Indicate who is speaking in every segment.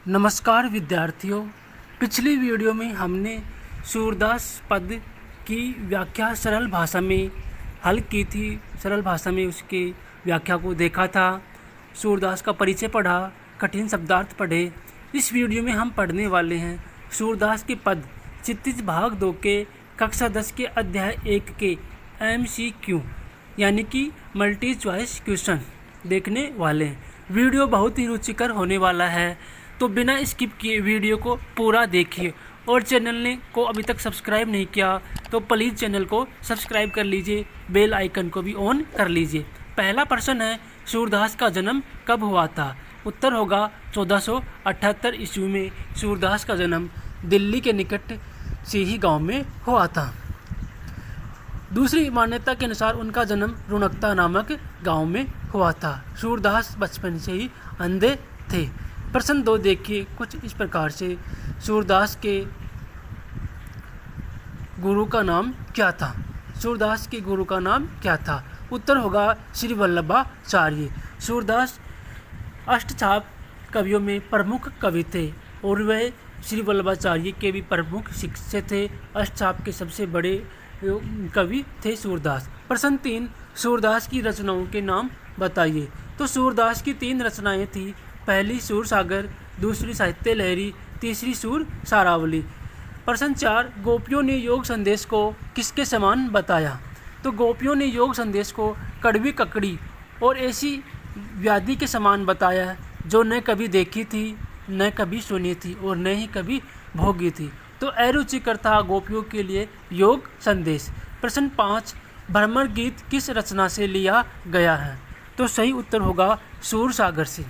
Speaker 1: नमस्कार विद्यार्थियों। पिछली वीडियो में हमने सूरदास पद की व्याख्या सरल भाषा में हल की थी। सरल भाषा में उसकी व्याख्या को देखा था। सूरदास का परिचय पढ़ा, कठिन शब्दार्थ पढ़े। इस वीडियो में हम पढ़ने वाले हैं सूरदास के पद क्षितिज भाग 2 के कक्षा 10 के अध्याय 1 के MCQ यानी कि मल्टी चॉइस क्वेश्चन देखने वाले हैं। वीडियो बहुत ही रुचिकर होने वाला है, तो बिना स्किप किए वीडियो को पूरा देखिए। और चैनल ने को अभी तक सब्सक्राइब नहीं किया तो प्लीज़ चैनल को सब्सक्राइब कर लीजिए, बेल आइकन को भी ऑन कर लीजिए। पहला प्रश्न है, सूरदास का जन्म कब हुआ था? उत्तर होगा 1478 ईस्वी में सूरदास का जन्म दिल्ली के निकट सीही गांव में हुआ था। दूसरी मान्यता के अनुसार उनका जन्म रुणकता नामक गांव में हुआ था। सूरदास बचपन से ही अंधे थे। प्रश्न 2 देखिए कुछ इस प्रकार से, सूरदास के गुरु का नाम क्या था? सूरदास के गुरु का नाम क्या था? उत्तर होगा श्री वल्लभाचार्य। सूरदास अष्टछाप कवियों में प्रमुख कवि थे और वह श्री वल्लभाचार्य के भी प्रमुख शिष्य थे। अष्टछाप के सबसे बड़े कवि थे सूरदास। प्रश्न 3, सूरदास की रचनाओं के नाम बताइए। तो सूरदास की 3 रचनाएं थी। पहली सूर सागर, दूसरी साहित्य लहरी, तीसरी सूर सारावली। प्रश्न 4, गोपियों ने योग संदेश को किसके समान बताया? तो गोपियों ने योग संदेश को कड़वी ककड़ी और ऐसी व्याधि के समान बताया जो न कभी देखी थी, न कभी सुनी थी और न ही कभी भोगी थी। तो अरुचिकर था गोपियों के लिए योग संदेश। प्रश्न 5, भ्रमर गीत किस रचना से लिया गया है? तो सही उत्तर होगा सूर सागर से।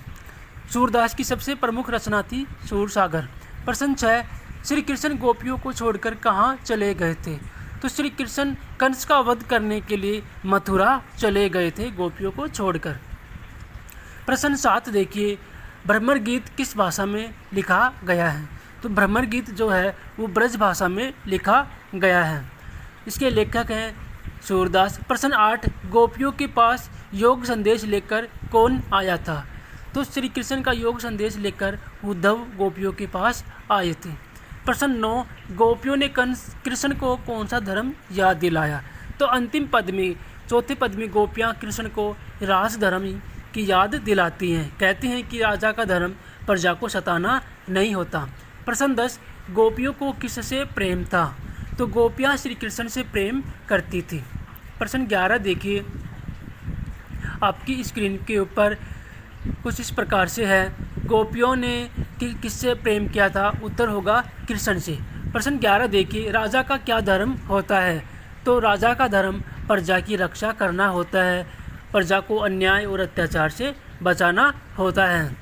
Speaker 1: सूरदास की सबसे प्रमुख रचना थी सूर सागर। प्रश्न 6, श्री कृष्ण गोपियों को छोड़कर कहाँ चले गए थे? तो श्री कृष्ण कंस का वध करने के लिए मथुरा चले गए थे गोपियों को छोड़कर। प्रश्न 7 देखिए, भ्रमर गीत किस भाषा में लिखा गया है? तो भ्रमर गीत जो है वो ब्रज भाषा में लिखा गया है। इसके लेखक हैं सूरदास। प्रश्न 8, गोपियों के पास योग संदेश लेकर कौन आया था? तो श्री कृष्ण का योग संदेश लेकर उद्धव गोपियों के पास आए थे। प्रश्न 9, गोपियों ने कृष्ण को कौन सा धर्म याद दिलाया? तो अंतिम पद में, चौथे पद में गोपियाँ कृष्ण को रास धर्म की याद दिलाती हैं। कहती हैं कि राजा का धर्म प्रजा को सताना नहीं होता। प्रश्न 10, गोपियों को किससे प्रेम था? तो गोपियाँ श्री कृष्ण से प्रेम करती थी। प्रश्न 11 देखिए, आपकी स्क्रीन के ऊपर कुछ इस प्रकार से है, गोपियों ने किससे प्रेम किया था? उत्तर होगा कृष्ण से। प्रश्न 11 देखिए, राजा का क्या धर्म होता है? तो राजा का धर्म प्रजा की रक्षा करना होता है, प्रजा को अन्याय और अत्याचार से बचाना होता है।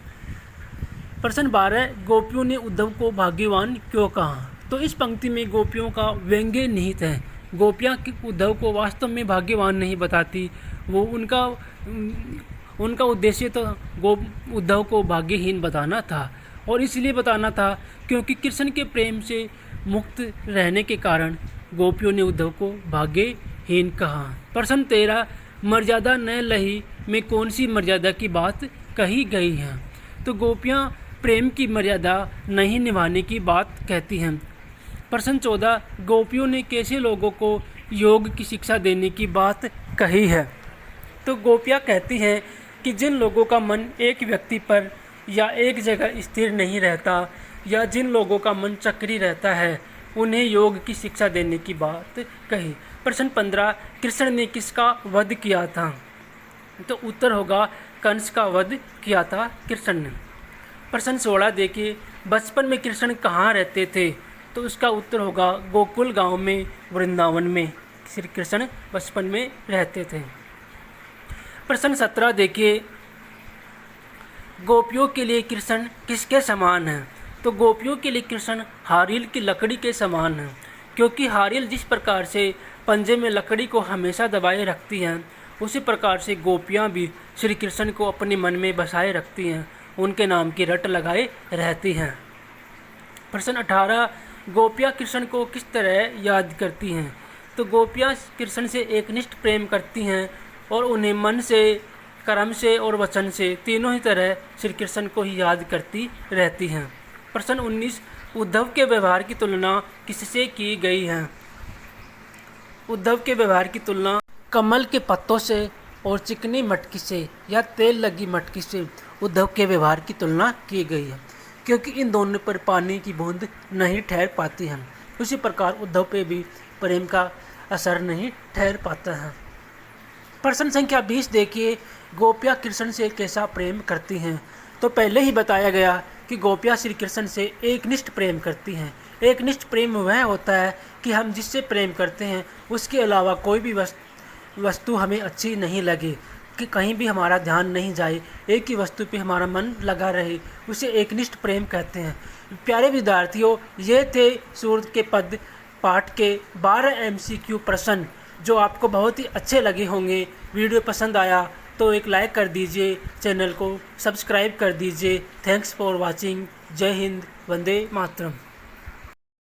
Speaker 1: प्रश्न 12, गोपियों ने उद्धव को भाग्यवान क्यों कहा? तो इस पंक्ति में गोपियों का व्यंग्य निहित है। गोपियाँ उद्धव को वास्तव में भाग्यवान नहीं बताती, वो उनका उद्देश्य तो उद्धव को भाग्यहीन बताना था, और इसलिए बताना था क्योंकि कृष्ण के प्रेम से मुक्त रहने के कारण गोपियों ने उद्धव को भाग्यहीन कहा। प्रश्न 13, मर्यादा न लही में कौन सी मर्यादा की बात कही गई है? तो गोपियाँ प्रेम की मर्यादा नहीं निभाने की बात कहती हैं। प्रश्न 14, गोपियों ने कैसे लोगों को योग की शिक्षा देने की बात कही है? तो गोपियाँ कहती हैं कि जिन लोगों का मन एक व्यक्ति पर या एक जगह स्थिर नहीं रहता, या जिन लोगों का मन चक्री रहता है, उन्हें योग की शिक्षा देने की बात कही। प्रश्न 15, कृष्ण ने किसका वध किया था? तो उत्तर होगा कंस का वध किया था कृष्ण ने। प्रश्न 16 देखिए, बचपन में कृष्ण कहाँ रहते थे? तो उसका उत्तर होगा गोकुल गांव में, वृंदावन में श्री कृष्ण बचपन में रहते थे। प्रश्न 17 देखिए, गोपियों के लिए कृष्ण किसके समान है? तो गोपियों के लिए कृष्ण हारील की लकड़ी के समान है, क्योंकि हारील जिस प्रकार से पंजे में लकड़ी को हमेशा दबाए रखती हैं, उसी प्रकार से गोपियाँ भी श्री कृष्ण को अपने मन में बसाए रखती हैं, उनके नाम की रट लगाए रहती हैं। प्रश्न 18, गोपियाँ कृष्ण को किस तरह याद करती हैं? तो गोपियाँ कृष्ण से एकनिष्ठ प्रेम करती हैं और उन्हें मन से, कर्म से और वचन से, तीनों ही तरह श्री कृष्ण को ही याद करती रहती हैं। प्रश्न 19, उद्धव के व्यवहार की तुलना किससे की गई है? उद्धव के व्यवहार की तुलना कमल के पत्तों से और चिकनी मटकी से या तेल लगी मटकी से उद्धव के व्यवहार की तुलना की गई है, क्योंकि इन दोनों पर पानी की बूंद नहीं ठहर पाती है। उसी प्रकार उद्धव पे भी प्रेम का असर नहीं ठहर पाता है। प्रश्न संख्या 20 देखिए, गोपियाँ कृष्ण से कैसा प्रेम करती हैं? तो पहले ही बताया गया कि गोपियाँ श्री कृष्ण से एकनिष्ठ प्रेम करती हैं। एकनिष्ठ प्रेम वह होता है कि हम जिससे प्रेम करते हैं उसके अलावा कोई भी वस्तु हमें अच्छी नहीं लगे, कि कहीं भी हमारा ध्यान नहीं जाए, एक ही वस्तु पे हमारा मन लगा रहे, उसे एकनिष्ठ प्रेम कहते हैं। प्यारे विद्यार्थियों, ये थे सूर्य के पद पाठ के 12 MCQ प्रश्न, जो आपको बहुत ही अच्छे लगे होंगे। वीडियो पसंद आया तो एक लाइक कर दीजिए, चैनल को सब्सक्राइब कर दीजिए। Thanks for watching. जय हिंद, वंदे मातरम।